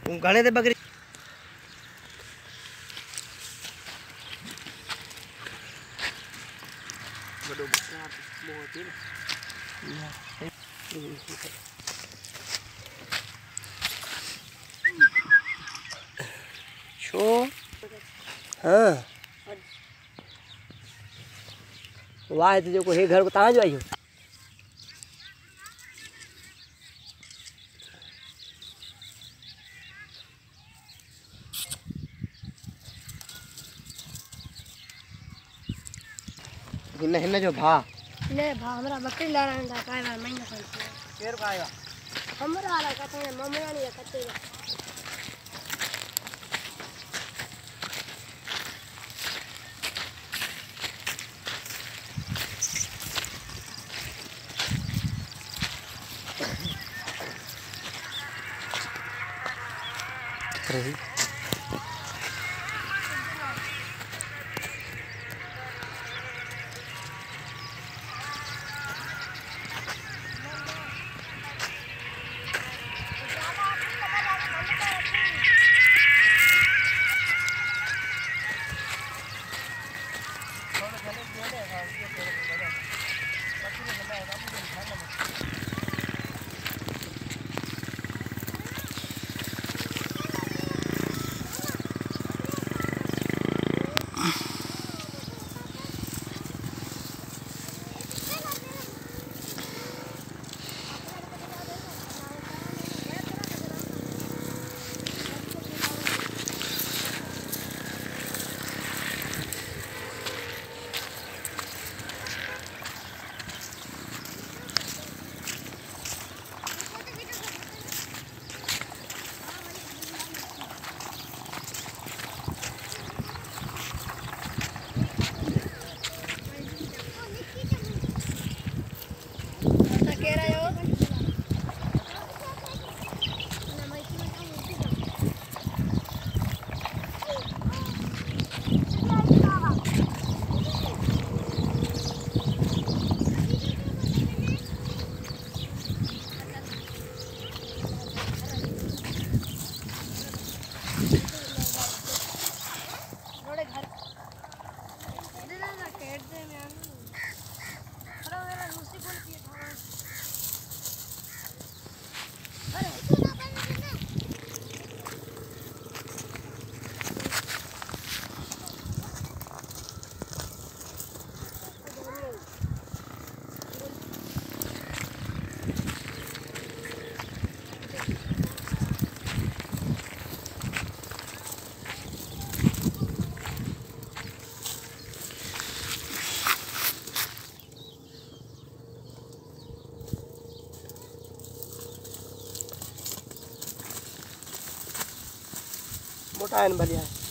घणे ते बकरी छो हाँ वाह तो जो हे घर को कहाँ जो आई हो हिन्ना हिन्ना जो भा ले भा हमरा बकरी ला रहा है काय बार महीना कर केर का आएगा हमरा वाला कहते हैं मम्मी नहीं कहते हैं रही मोटा है बढ़िया है।